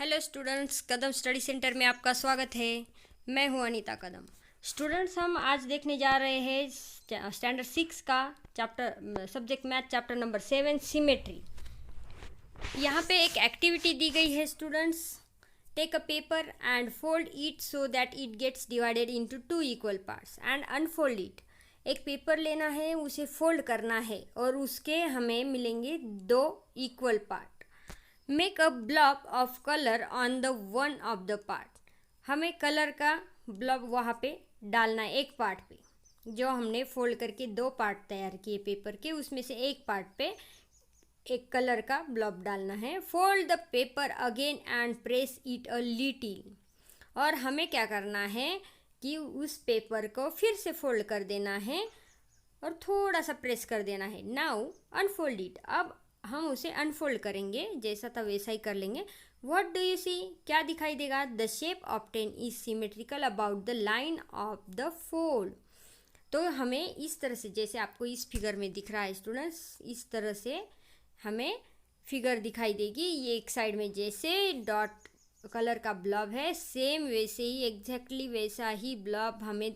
Hello students, कदम study centre में आपका स्वागत है। मैं हूं अनीता कदम। स्टूडेंट्स, हम आज देखने जा रहे हैं स्टैंडर्ड 6 का chapter subject math chapter number 7 symmetry. यहाँ पे एक एक्टिविटी दी गई है students. Take a paper and fold it so that it gets divided into 2 equal parts and unfold it. एक पेपर लेना है, उसे फोल्ड करना है और उसके हमें मिलेंगे 2 equal part. Make a blob of colour on the one of the part. हमें कलर का ब्लॉब वहाँ पे डालना है एक पार्ट पे। जो हमने फोल्ड करके 2 पार्ट तैयार किए पेपर के, उसमें से एक पार्ट पे एक कलर का ब्लॉब डालना है। Fold the paper again and press it a little. और हमें क्या करना है कि उस पेपर को फिर से फोल्ड कर देना है और थोड़ा सा प्रेस कर देना है। Now unfold it. अब हम उसे अनफोल्ड करेंगे, जैसा था वैसा ही कर लेंगे। व्हाट डू यू सी? क्या दिखाई देगा? The shape obtain is symmetrical about the line of the fold. तो हमें इस तरह से, जैसे आपको इस फिगर में दिख रहा है स्टूडेंट्स, इस तरह से हमें फिगर दिखाई देगी। ये एक साइड में जैसे डॉट कलर का ब्लॉब है, सेम वैसे ही एग्जैक्टली वैसा ही ब्लॉब हमें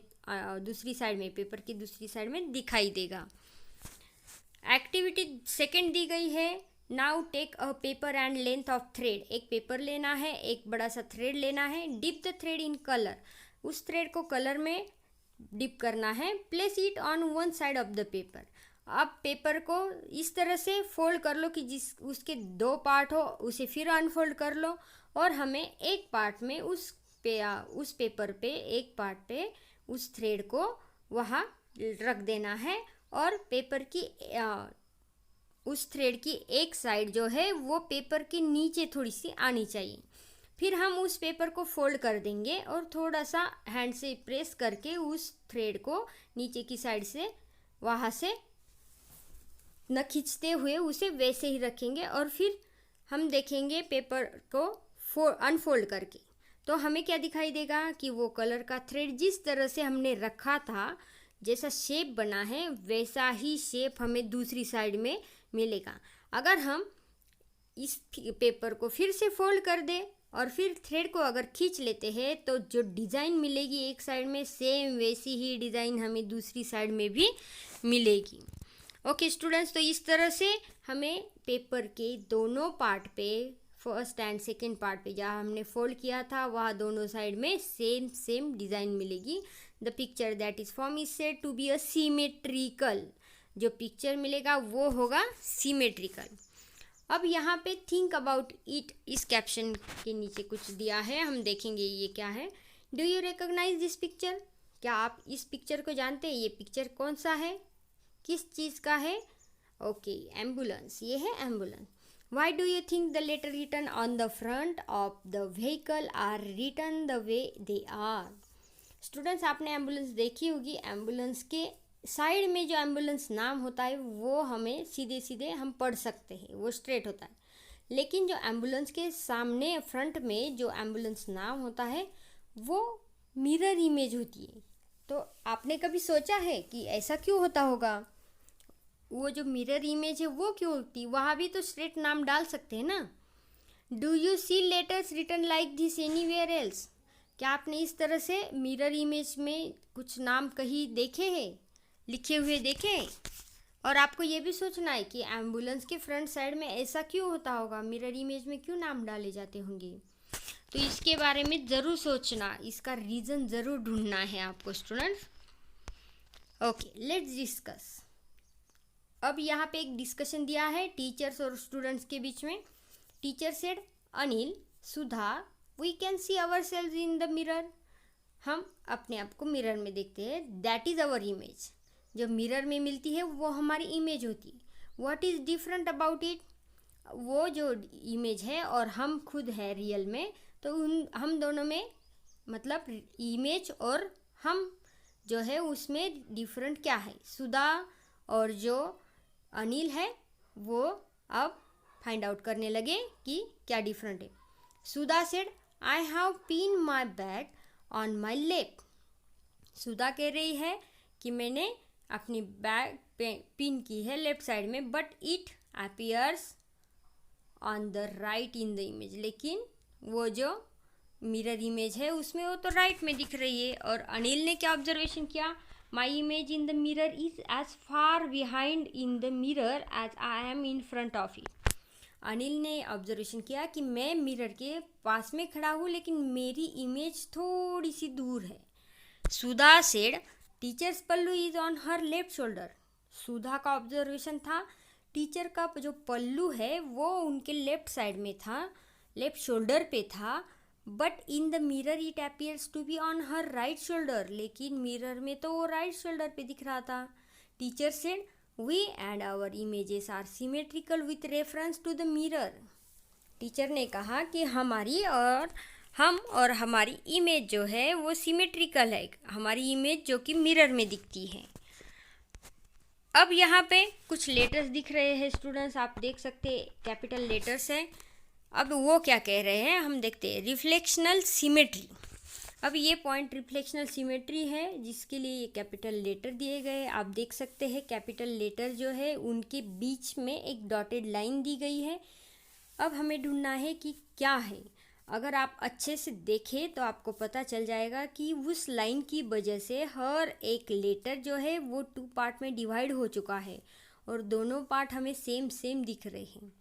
दूसरी साइड में, पेपर की दूसरी साइड में दिखाई देगा। एक्टिविटी सेकेंड दी गई है। Now take a paper and length of thread. एक पेपर लेना है, एक बड़ा सा थ्रेड लेना है। Dip the thread in colour. उस थ्रेड को कलर में डिप करना है। Place it on one side of the paper. अब पेपर को इस तरह से फोल्ड कर लो कि जिस उसके 2 पार्ट हो, उसे फिर अनफोल्ड कर लो और हमें एक पार्ट में उस पेपर पे, एक पार्ट पे उस थ्रेड को वहाँ रख देना है और पेपर की उस थ्रेड की एक साइड जो है वो पेपर के नीचे थोड़ी सी आनी चाहिए। फिर हम उस पेपर को फोल्ड कर देंगे और थोड़ा सा हैंड से प्रेस करके उस थ्रेड को नीचे की साइड से वहाँ से न खींचते हुए उसे वैसे ही रखेंगे और फिर हम देखेंगे पेपर को अनफोल्ड करके। तो हमें क्या दिखाई देगा कि वो कलर का थ्रेड जिस तरह से हमने रखा था, जैसा शेप बना है वैसा ही शेप हमें दूसरी साइड में मिलेगा। अगर हम इस पेपर को फिर से फोल्ड कर दें और फिर थ्रेड को अगर खींच लेते हैं तो जो डिज़ाइन मिलेगी एक साइड में, सेम वैसी ही डिज़ाइन हमें दूसरी साइड में भी मिलेगी। ओके स्टूडेंट्स, तो इस तरह से हमें पेपर के दोनों पार्ट पे, फर्स्ट एंड सेकेंड पार्ट पे जहाँ हमने फोल्ड किया था वहाँ दोनों साइड में सेम डिज़ाइन मिलेगी। The picture that is form is said to be a symmetrical. जो पिक्चर मिलेगा वो होगा सिमेट्रिकल। अब यहाँ पे थिंक अबाउट इट, इस कैप्शन के नीचे कुछ दिया है, हम देखेंगे ये क्या है। Do you recognise this picture? क्या आप इस पिक्चर को जानते हैं? ये पिक्चर कौन सा है, किस चीज़ का है? Okay, ambulance. ये है ambulance. Why do you think the letter written on the front of the vehicle are written the way they are? Students, आपने एम्बुलेंस देखी होगी। एम्बुलेंस के साइड में जो एम्बुलेंस नाम होता है वो हमें सीधे सीधे हम पढ़ सकते हैं, वो स्ट्रेट होता है। लेकिन जो एम्बुलेंस के सामने फ्रंट में जो एम्बुलेंस नाम होता है वो मिरर इमेज होती है। तो आपने कभी सोचा है कि ऐसा क्यों होता होगा? वो जो मिरर इमेज है वो क्यों होती? वहाँ भी तो स्ट्रेट नाम डाल सकते हैं ना। Do you see letters written like this anywhere else? क्या आपने इस तरह से मिरर इमेज में कुछ नाम कहीं देखे हैं, लिखे हुए देखे हैं? और आपको ये भी सोचना है कि एम्बुलेंस के फ्रंट साइड में ऐसा क्यों होता होगा, मिरर इमेज में क्यों नाम डाले जाते होंगे। तो इसके बारे में ज़रूर सोचना, इसका रीज़न ज़रूर ढूंढना है आपको स्टूडेंट्स। Okay, let's discuss. अब यहाँ पे एक डिस्कशन दिया है टीचर्स और स्टूडेंट्स के बीच में। Teacher said, Anil, Sudha, we can see our selves in the mirror. हम अपने आप को मिरर में देखते हैं। That is our image. जो मिरर में मिलती है वो हमारी इमेज होती है। What is different about it? वो जो इमेज है और हम खुद है रियल में, तो हम दोनों में, मतलब इमेज और हम जो है उसमें डिफरेंट क्या है? सुधा और जो अनिल है वो अब फाइंड आउट करने लगे कि क्या डिफरेंट है। Sudha said, I have pin my bag on my left. Sudha कह रही है कि मैंने अपनी बैग पिन की है लेफ्ट साइड में, but it appears on the right in the image. लेकिन वो जो मिरर इमेज है उसमें वो तो राइट में दिख रही है। और अनिल ने क्या ऑब्जर्वेशन किया, my image in the mirror is as far behind in the mirror as I am in front of it. Anil ने ऑब्जर्वेशन किया कि मैं मिरर के पास में खड़ा हूँ लेकिन मेरी इमेज थोड़ी सी दूर है। Sudha said teacher's pallu is on her left shoulder. Sudha का ऑब्जर्वेशन था टीचर का जो पल्लू है वो उनके लेफ्ट साइड में था, लेफ्ट शोल्डर पे था। But in the mirror it appears to be on her right shoulder, लेकिन मिरर में तो वो राइट शोल्डर पे दिख रहा था। Teacher said we and our images are symmetrical with reference to the mirror. Teacher ने कहा कि हम और हमारी इमेज जो है वो सिमेट्रिकल है, हमारी इमेज जो कि मिरर में दिखती है। अब यहाँ पे कुछ लेटर्स दिख रहे हैं स्टूडेंट्स, आप देख सकते हैं कैपिटल लेटर्स हैं। अब वो क्या कह रहे हैं हम देखते हैं। रिफ्लेक्शनल सिमेट्री, अब ये पॉइंट रिफ्लेक्शनल सिमेट्री है जिसके लिए ये कैपिटल लेटर दिए गए। आप देख सकते हैं कैपिटल लेटर जो है उनके बीच में एक डॉटेड लाइन दी गई है। अब हमें ढूंढना है कि क्या है। अगर आप अच्छे से देखें तो आपको पता चल जाएगा कि उस लाइन की वजह से हर एक लेटर जो है वो 2 पार्ट में डिवाइड हो चुका है और दोनों पार्ट हमें सेम दिख रहे हैं।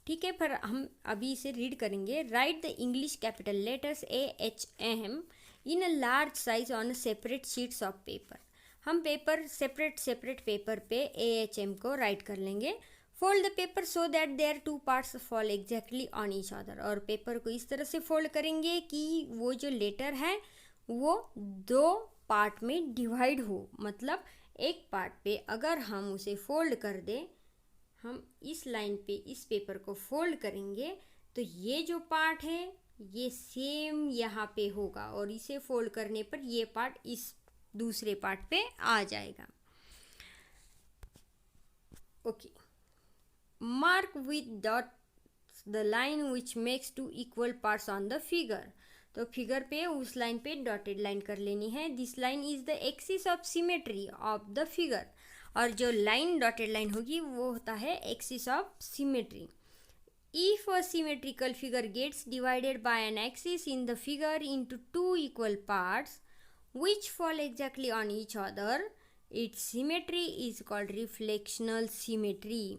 ठीक है, पर हम अभी इसे रीड करेंगे। Write the English capital letters AHM in a large size on separate sheets of paper. हम पेपर सेपरेट पेपर पे AHM को राइट कर लेंगे। Fold the paper so that there 2 parts fall exactly on each other. और paper को इस तरह से फोल्ड करेंगे कि वो जो लेटर है वो 2 पार्ट में डिवाइड हो। मतलब एक पार्ट पे अगर हम उसे फोल्ड कर दें, हम इस लाइन पे इस पेपर को फोल्ड करेंगे तो ये जो पार्ट है ये सेम यहाँ पे होगा और इसे फोल्ड करने पर ये पार्ट इस दूसरे पार्ट पे आ जाएगा। Okay, mark with dot the line which makes 2 equal parts on the figure. तो फिगर पे उस लाइन पे डॉटेड लाइन कर लेनी है। This line is the axis of symmetry of the figure. और जो लाइन डॉटेड लाइन होगी वो होता है axis of symmetry. If a symmetrical figure gets divided by an axis in the figure into 2 equal parts which fall exactly on each other, its symmetry is called reflectional symmetry.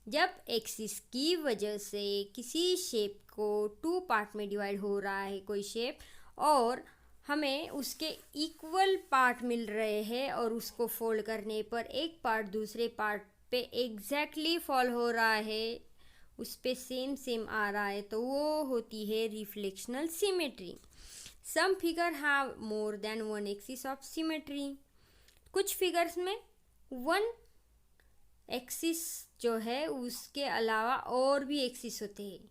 जब axis की वजह से किसी shape को 2 part में divide हो रहा है कोई शेप और हमें उसके इक्वल पार्ट मिल रहे हैं और उसको फोल्ड करने पर एक पार्ट दूसरे पार्ट पे एग्जैक्टली फॉल हो रहा है, उस पे सेम आ रहा है, तो वो होती है reflectional symmetry. Some figure have more than 1 axis of symmetry. कुछ फिगर्स में 1 एक्सिस जो है उसके अलावा और भी एक्सिस होते हैं।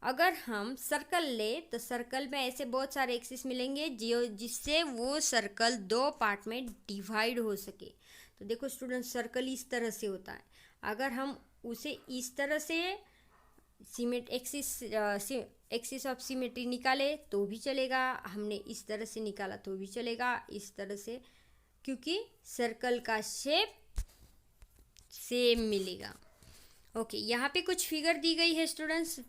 अगर हम सर्कल ले तो सर्कल में ऐसे बहुत सारे एक्सिस मिलेंगे जिससे वो सर्कल 2 पार्ट में डिवाइड हो सके। तो देखो स्टूडेंट, सर्कल इस तरह से होता है। अगर हम उसे इस तरह से एक्सिस ऑफ सिमेट्री निकाले तो भी चलेगा, हमने इस तरह से निकाला तो भी चलेगा, इस तरह से, क्योंकि सर्कल का शेप सेम मिलेगा। ओके, यहाँ पे कुछ फिगर दी गई है students.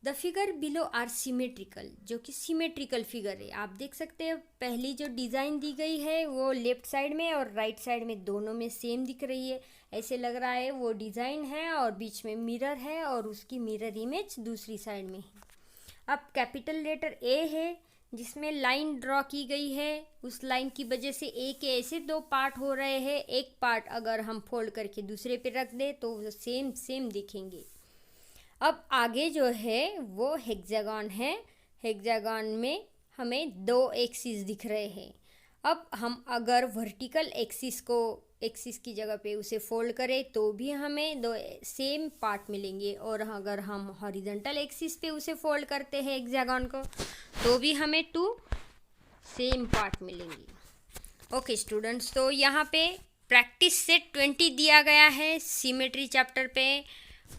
The figure below are symmetrical, जो कि सिमेट्रिकल फिगर है। आप देख सकते हैं पहली जो डिज़ाइन दी गई है वो लेफ्ट साइड में और राइट साइड में दोनों में सेम दिख रही है। ऐसे लग रहा है वो डिज़ाइन है और बीच में मिरर है और उसकी मिरर इमेज दूसरी साइड में है। अब कैपिटल लेटर ए है जिसमें लाइन ड्रॉ की गई है। उस लाइन की वजह से ए के ऐसे 2 पार्ट हो रहे हैं। एक पार्ट अगर हम फोल्ड करके दूसरे पे रख दें तो वो सेम दिखेंगे। अब आगे जो है वो हेक्सागन है। हेक्सागन में हमें 2 एक्सिस दिख रहे हैं। अब हम अगर वर्टिकल एक्सिस की जगह पे उसे फोल्ड करें तो भी हमें 2 सेम पार्ट मिलेंगे और अगर हम हॉरिजॉन्टल एक्सिस पे उसे फोल्ड करते हैं हेक्सागन को तो भी हमें 2 सेम पार्ट मिलेंगे। ओके स्टूडेंट्स, तो यहाँ पे प्रैक्टिस सेट 20 दिया गया है सिमेट्री चैप्टर पे।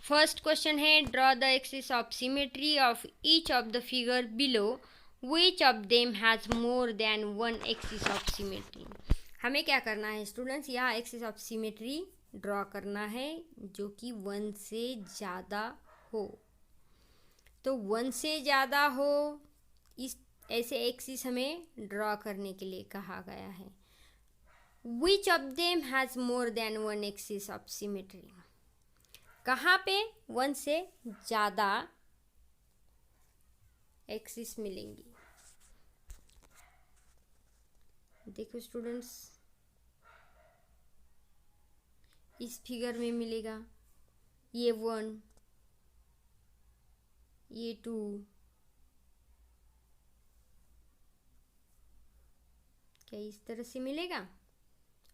फर्स्ट क्वेश्चन है, draw the axis of symmetry of each of the figure below, which of them has more than 1 axis of symmetry. हमें क्या करना है स्टूडेंट्स, यहाँ एक्सिस ऑफ सिमेट्री ड्रॉ करना है जो कि 1 से ज़्यादा हो। तो 1 से ज़्यादा हो इस ऐसे एक्सिस हमें ड्रॉ करने के लिए कहा गया है। Which of them has more than one axis of symmetry? कहाँ पे 1 से ज़्यादा एक्सिस मिलेंगी? देखो स्टूडेंट्स, इस फिगर में मिलेगा ये 1, ये 2, क्या इस तरह से मिलेगा?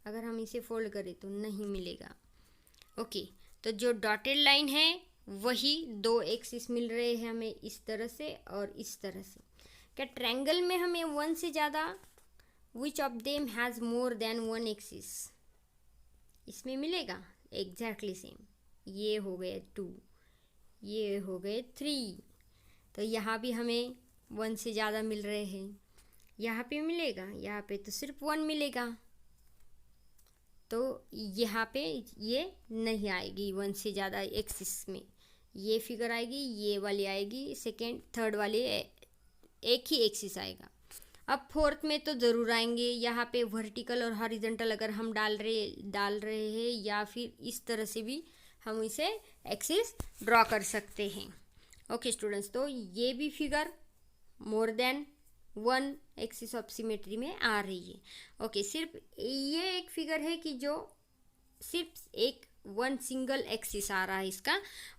अगर हम इसे फोल्ड करें तो नहीं मिलेगा। ओके, तो जो डॉटेड लाइन है वही 2 एक्सिस मिल रहे हैं हमें इस तरह से और इस तरह से। क्या ट्रायंगल में हमें 1 से ज़्यादा which of them has more than 1 axis इसमें मिलेगा? Exactly same. ये हो गए 2, ये हो गए 3, तो यहाँ भी हमें 1 से ज़्यादा मिल रहे हैं। यहाँ पे मिलेगा, यहाँ पे तो सिर्फ 1 मिलेगा, तो यहाँ पे ये नहीं आएगी 1 से ज़्यादा एक्सिस में। ये फिगर आएगी, ये वाली आएगी, सेकेंड थर्ड वाली एक ही एक्सिस आएगा। अब फोर्थ में तो ज़रूर आएंगे। यहाँ पे वर्टिकल और हॉरिजॉन्टल अगर हम डाल रहे हैं या फिर इस तरह से भी हम इसे एक्सिस ड्रॉ कर सकते हैं। ओके स्टूडेंट्स, तो ये भी figure more than 1 axis of symmetry में आ रही है। ओके, सिर्फ ये एक फिगर है कि जो सिर्फ एक 1 सिंगल एक्सिस आ रहा है इसका।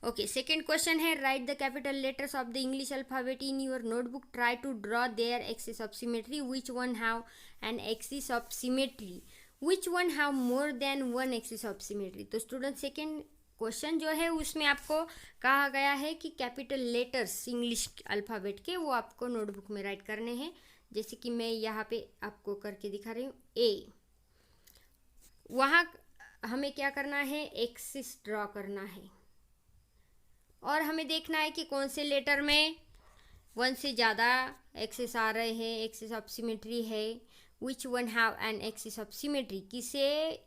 ओके, सेकेंड क्वेश्चन है write the capital letters of the English alphabet in your notebook, try to draw their axis of symmetry, which one have an axis of symmetry, which one have more than 1 axis of symmetry. तो student second question जो है उसमें आपको कहा गया है कि capital letters English alphabet के वो आपको नोटबुक में राइट करने हैं। जैसे कि मैं यहाँ पे आपको करके दिखा रही हूँ। ए, वहाँ हमें क्या करना है? एक्सिस ड्रॉ करना है और हमें देखना है कि कौन से लेटर में 1 से ज़्यादा एक्सिस आ रहे हैं, एक्सिस ऑफ सिमेट्री है। विच one have an axis of symmetry, किसे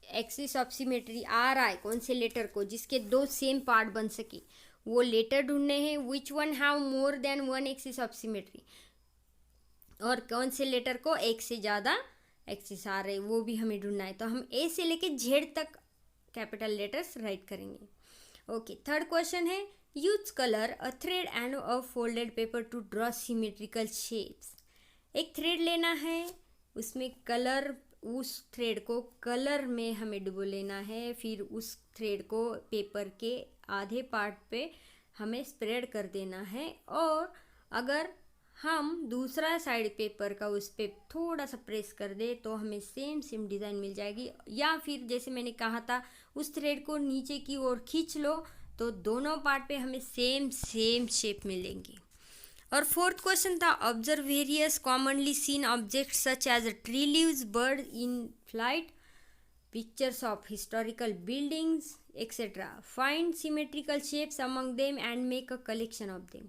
एक्सिस ऑफ सिमेट्री आ रहा है, कौन से लेटर को जिसके 2 सेम पार्ट बन सके, वो लेटर ढूंढने हैं। विच one have more than 1 axis of symmetry, और कौन से लेटर को 1 से ज़्यादा एक्सिस आ रहे वो भी हमें ढूंढना है। तो हम ए से लेके जेड तक कैपिटल लेटर्स राइट करेंगे। ओके, थर्ड क्वेश्चन है use colour a thread and a folded paper two draw symmetrical shapes. एक थ्रेड लेना है, उसमें कलर, उस थ्रेड को कलर में हमें डुबो लेना है, फिर उस थ्रेड को पेपर के आधे पार्ट पे हमें स्प्रेड कर देना है, और अगर हम दूसरा साइड पेपर का उस पर थोड़ा सा प्रेस कर दे तो हमें सेम डिज़ाइन मिल जाएगी। या फिर जैसे मैंने कहा था उस थ्रेड को नीचे की ओर खींच लो तो दोनों पार्ट पे हमें सेम शेप मिलेंगी। और फोर्थ क्वेश्चन था observe various commonly seen objects such as tree leaves, bird in flight, pictures of historical buildings etcetera, find symmetrical shapes among them and make a collection of them.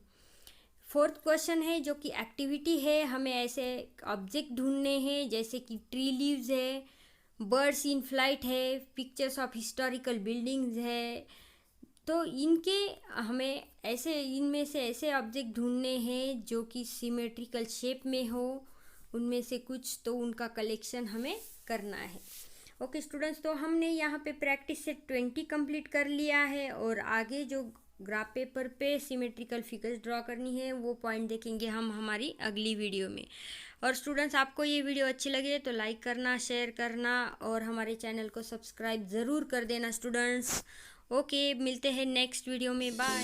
Fourth question है जो कि activity है, हमें ऐसे object ढूंढने हैं जैसे कि ट्री लीव्स है, बर्ड्स इन फ्लाइट है, पिक्चर्स ऑफ हिस्टोरिकल बिल्डिंग्स है। तो इनके हमें इनमें से ऐसे ऑब्जेक्ट ढूंढने हैं जो कि सिमेट्रिकल शेप में हो, उनमें से कुछ, तो उनका कलेक्शन हमें करना है। ओके स्टूडेंट्स, तो हमने यहाँ पे प्रैक्टिस सेट 20 कंप्लीट कर लिया है और आगे जो ग्राफ पेपर पे सिमेट्रिकल फिगर्स ड्रॉ करनी है वो पॉइंट देखेंगे हम हमारी अगली वीडियो में। और स्टूडेंट्स, आपको ये वीडियो अच्छी लगे तो लाइक करना, शेयर करना और हमारे चैनल को सब्सक्राइब ज़रूर कर देना स्टूडेंट्स। ओके, मिलते हैं नेक्स्ट वीडियो में, बाय।